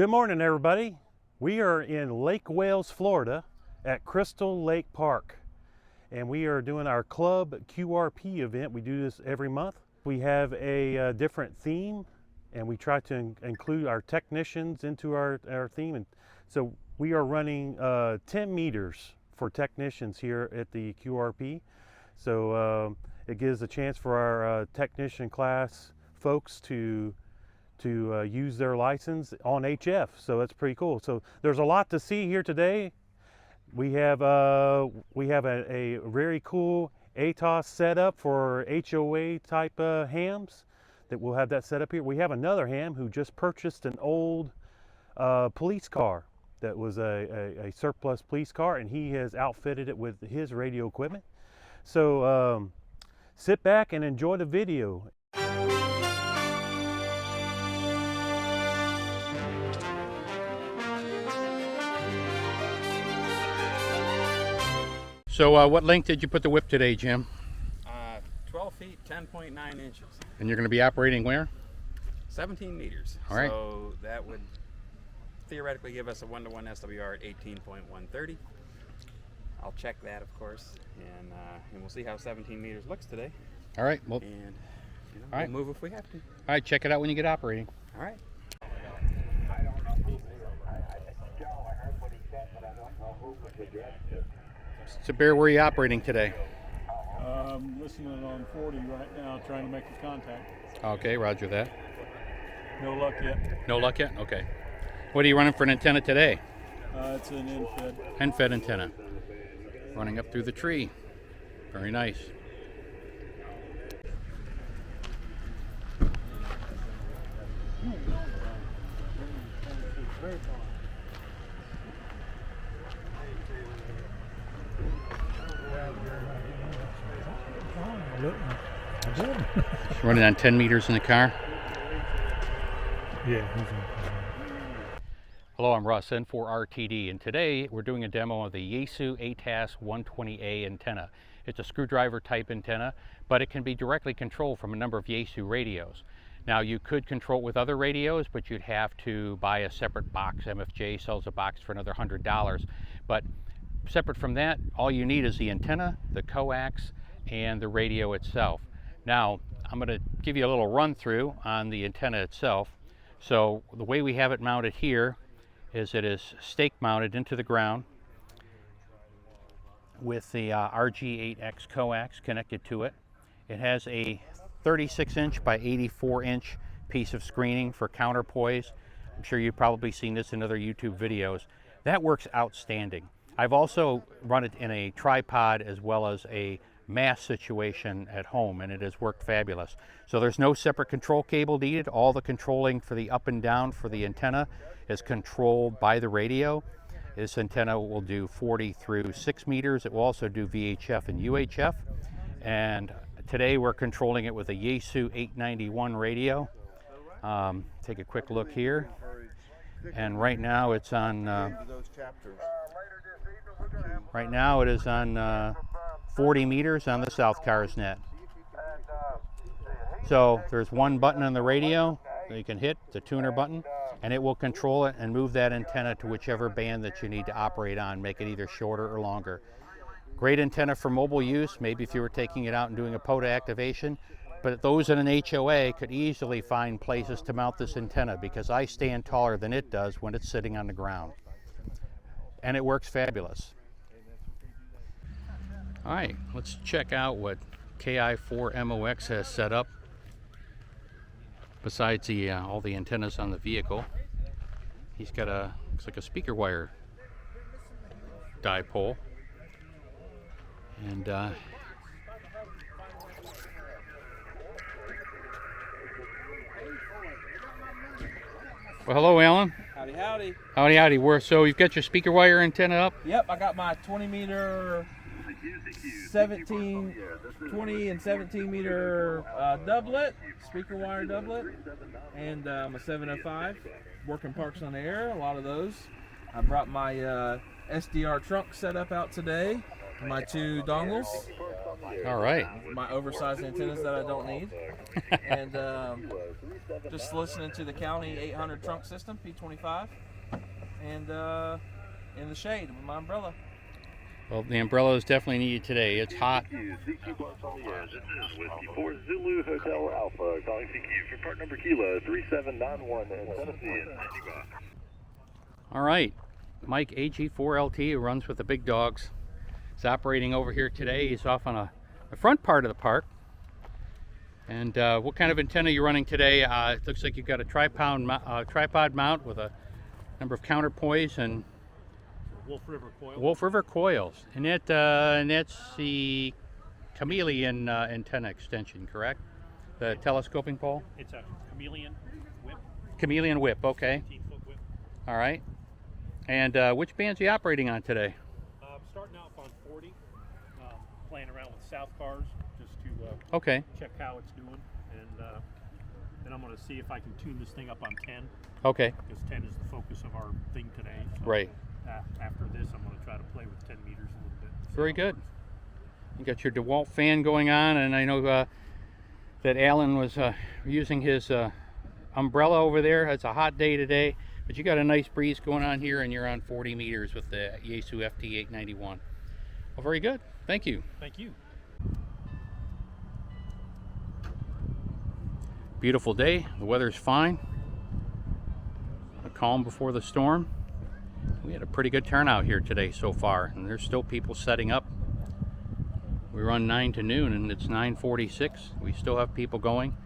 Good morning, everybody. We are in Lake Wales, Florida at Crystal Lake Park, and we are doing our Club QRP event. We do this every month. We have a different theme, and we try to include our technicians into our theme. And so we are running 10 meters for technicians here at the QRP. So it gives a chance for our technician class folks to use their license on HF, so that's pretty cool. So there's a lot to see here today. We have a very cool ATAS setup for HOA type hams that we'll have that set up here. We have another ham who just purchased an old police car that was a surplus police car, and he has outfitted it with his radio equipment. So sit back and enjoy the video. So what length did you put the whip today, Jim? 12 feet, 10.9 inches. And you're going to be operating where? 17 meters. All right. So that would theoretically give us a 1-to-1 SWR at 18.130. I'll check that, of course, and we'll see how 17 meters looks today. All right. Well, and we'll move if we have to. All right. Check it out when you get operating. All right. So, Bear, where are you operating today? I'm listening on 40 right now, trying to make a contact. Okay, roger that. No luck yet. No luck yet? Okay. What are you running for an antenna today? It's an end-fed. End-fed antenna. Running up through the tree. Very nice. Running on 10 meters in the car? Yeah. Hello, I'm Russ, N4RTD, and today we're doing a demo of the Yaesu ATAS-120A antenna. It's a screwdriver type antenna, but it can be directly controlled from a number of Yaesu radios. Now, you could control it with other radios, but you'd have to buy a separate box. MFJ sells a box for another $100. But separate from that, all you need is the antenna, the coax, and the radio itself. Now, I'm going to give you a little run through on the antenna itself. So the way we have it mounted here is it is stake mounted into the ground with the RG8X coax connected to it. It has a 36-inch by 84-inch piece of screening for counterpoise. I'm sure you've probably seen this in other YouTube videos. That works outstanding. I've also run it in a tripod as well as a mass situation at home, and it has worked fabulous. So there's no separate control cable needed. All the controlling for the up and down for the antenna is controlled by the radio. This antenna will do 40 through 6 meters. It will also do VHF and UHF. And today we're controlling it with a Yaesu 891 radio. Take a quick look here. And right now it's on, right now it is on 40 meters on the South Cars net. So there's one button on the radio that you can hit, the tuner button, and it will control it and move that antenna to whichever band that you need to operate on, make it either shorter or longer. Great antenna for mobile use, maybe if you were taking it out and doing a POTA activation, but those in an HOA could easily find places to mount this antenna because I stand taller than it does when it's sitting on the ground. And it works fabulous. All right, let's check out what KI4MOX has set up besides the all the antennas on the vehicle. He's got a, looks like a speaker wire dipole. And well, hello, Alan. Howdy, howdy. Howdy, howdy. So you've got your speaker wire antenna up? Yep, I got my 20 meter, 20 and 17 meter doublet, speaker wire doublet, and my 705 working parks on the air, a lot of those. I brought my SDR trunk setup out today, my 2 dongles, All right. My oversized antennas that I don't need. And just listening to the County 800 trunk system, P25. And in the shade with my umbrella. Well, the umbrella is definitely needed today. It's hot. CQ Plus on the edge. This is Whiskey 4 Zulu Hotel Alpha calling CQ for part number Kilo 3791 in Tennessee. All right. Mike AG4LT, who runs with the big dogs, is operating over here today. He's off on the front part of the park. And what kind of antenna are you running today? It looks like you've got a tripod mount with a number of counterpoise and Wolf River coils. And that's the chameleon antenna extension, correct? The telescoping pole? It's a chameleon whip. Chameleon whip, okay. 15-foot whip. All right. And which bands are you operating on today? Starting off on 40, playing around with south cars just to Okay. check how it's doing. And then I'm going to see if I can tune this thing up on 10. Okay. Because 10 is the focus of our thing today. So Right. After this, I'm going to try to play with 10 meters a little bit. Very good. You got your DeWalt fan going on, and I know that Alan was using his umbrella over there. It's a hot day today, but you got a nice breeze going on here, and you're on 40 meters with the Yaesu FT891. Well, very good. Thank you. Thank you. Beautiful day. The weather's fine. A calm before the storm. We had a pretty good turnout here today so far, and there's still people setting up. We run 9 to noon, and it's 9:46. We still have people going.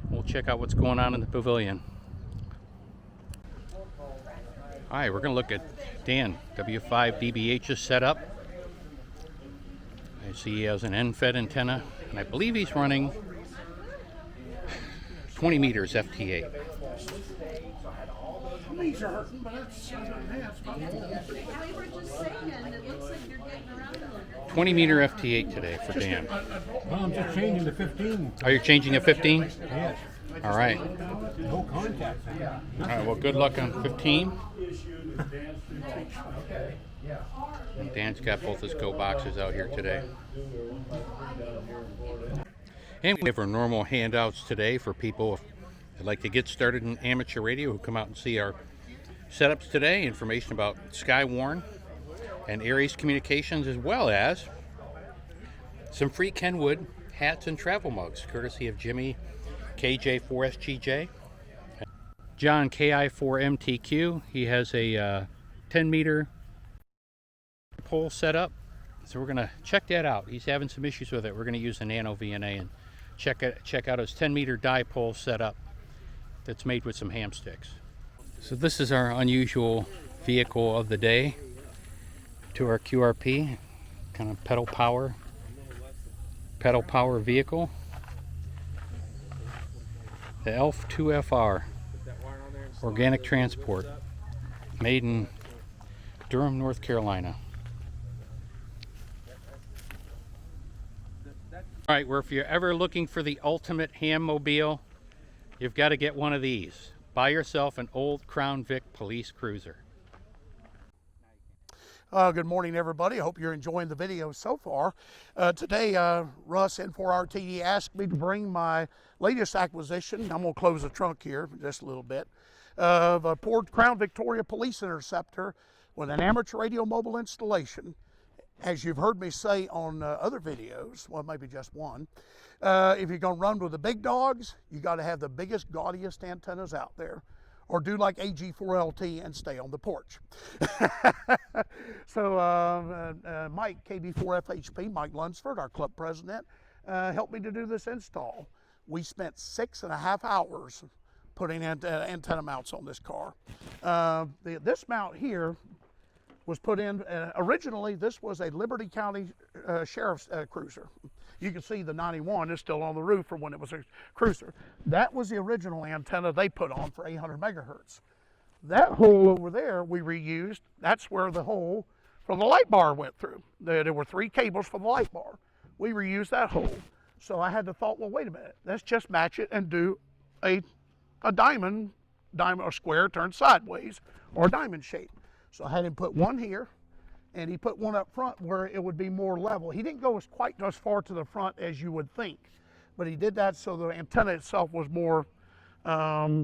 We'll check out what's going on in the pavilion. All right, we're going to look at Dan, W5DBH's setup. I see he has an end-fed antenna, and I believe he's running 20 meters FT8. These are hurting, but that's fine. We were just saying, it looks like you're getting around a little. 20 meter FT8 today for Dan. Well, I'm just changing to 15. Are you changing to 15? Yes. All right. No contact. All right, well, good luck on 15. Dan's got both his go boxes out here today. And we have our normal handouts today for people that'd like to get started in amateur radio who come out and see our setups today. Information about Skywarn and Aries Communications, as well as some free Kenwood hats and travel mugs, courtesy of Jimmy KJ4SGJ. Jon KI4MTQ, he has a 10 meter pole set up, so we're going to check that out. He's having some issues with it. We're going to use a nano VNA and check out his 10 meter dipole setup that's made with some ham sticks. So this is our unusual vehicle of the day to our QRP, kind of pedal power vehicle. The ELF 2FR organic transport, made in Durham, North Carolina. All right, well, if you're ever looking for the ultimate ham mobile, you've got to get one of these. Buy yourself an old Crown Vic police cruiser. Good morning, everybody. I hope you're enjoying the video so far. Today, Russ, N4RTD, asked me to bring my latest acquisition. I'm going to close the trunk here just a little bit. Of a Ford Crown Victoria Police Interceptor with an amateur radio mobile installation. As you've heard me say on other videos, well, maybe just one, if you're going to run with the big dogs, you got to have the biggest, gaudiest antennas out there, or do like AG4LT and stay on the porch. So Mike, KB4FHP, Mike Lunsford, our club president, helped me to do this install. We spent 6.5 hours putting antenna mounts on this car. This mount here was put in, originally this was a Liberty County Sheriff's Cruiser. You can see the 91 is still on the roof from when it was a cruiser. That was the original antenna they put on for 800 megahertz. That hole over there we reused. That's where the hole for the light bar went through. There were 3 cables for the light bar. We reused that hole. So I had the thought, well, wait a minute, let's just match it and do a diamond or square turned sideways, or a diamond shape. So I had him put one here and he put one up front where it would be more level. He didn't go quite as far to the front as you would think, but he did that so the antenna itself was more, I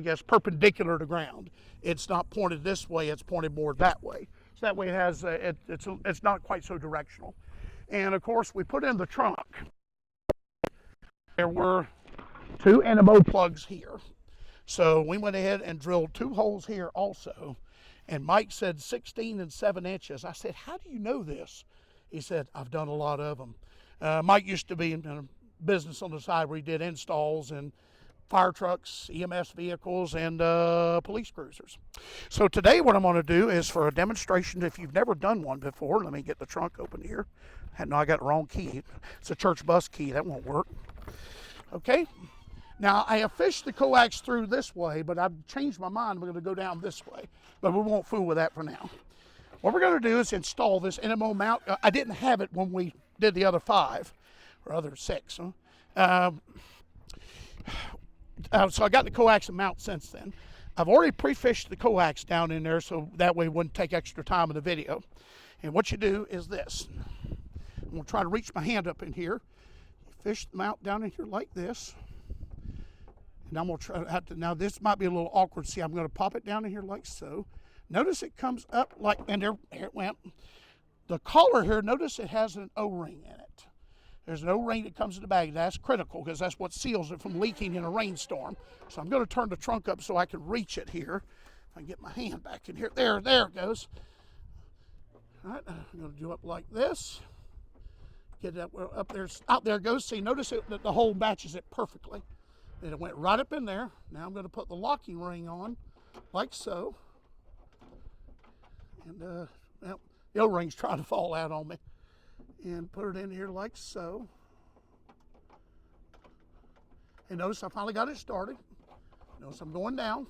guess, perpendicular to ground. It's not pointed this way, it's pointed more that way. So that way it has, it's not quite so directional. And of course, we put in the trunk. There were 2 NMO plugs here. So we went ahead and drilled 2 holes here also. And Mike said 16 7 inches. I said, how do you know this? He said, I've done a lot of them. Mike used to be in a business on the side where he did installs in fire trucks, EMS vehicles, and police cruisers. So today what I'm going to do is for a demonstration, if you've never done one before, let me get the trunk open here. No, I got the wrong key. It's a church bus key. That won't work. Okay. Now, I have fished the coax through this way, but I've changed my mind. We're going to go down this way, but we won't fool with that for now. What we're going to do is install this NMO mount. I didn't have it when we did the other 5, or other 6. So I got the coax and mount since then. I've already pre-fished the coax down in there, so that way it wouldn't take extra time in the video. And what you do is this. I'm going to try to reach my hand up in here. Fish the mount down in here like this. And I'm going to try to have to, now this might be a little awkward. See, I'm going to pop it down in here like so. Notice it comes up like, and there it went. The collar here, notice it has an O-ring in it. There's an O-ring that comes in the bag. That's critical because that's what seals it from leaking in a rainstorm. So I'm going to turn the trunk up so I can reach it here. If I can get my hand back in here. There it goes. All right, I'm going to do it like this. Get that up there. Out there it goes. See, notice that the hole matches it perfectly. And it went right up in there. Now I'm going to put the locking ring on like so. And well, the O-ring's trying to fall out on me. And put it in here like so. And notice I finally got it started. Notice I'm going down.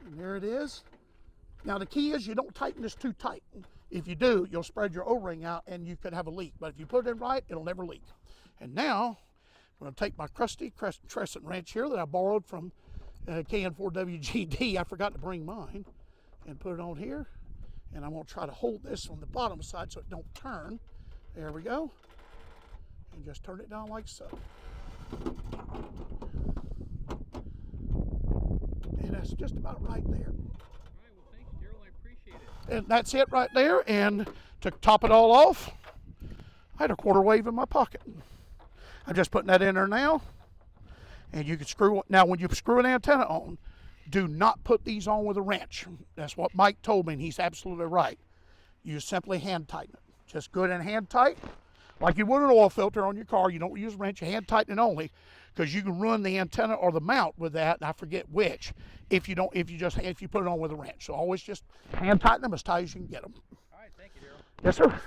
And there it is. Now the key is you don't tighten this too tight. If you do, you'll spread your O-ring out and you could have a leak. But if you put it in right, it'll never leak. And now I'm going to take my crusty crescent wrench here that I borrowed from KI4WGD. I forgot to bring mine. And put it on here. And I'm going to try to hold this on the bottom side so it don't turn. There we go. And just turn it down like so. And that's just about right there. All right, well, thanks, Darrell. I appreciate it. And that's it right there. And to top it all off, I had a quarter wave in my pocket. I'm just putting that in there now. And you can screw, now when you screw an antenna on, do not put these on with a wrench. That's what Mike told me, and he's absolutely right. You simply hand tighten it. Just good and hand tight, like you would an oil filter on your car. You don't use a wrench, you hand tighten it only, because you can ruin the antenna or the mount with that, and I forget which, if you put it on with a wrench. So always just hand tighten them as tight as you can get them. All right, thank you, Darrell. Yes, sir.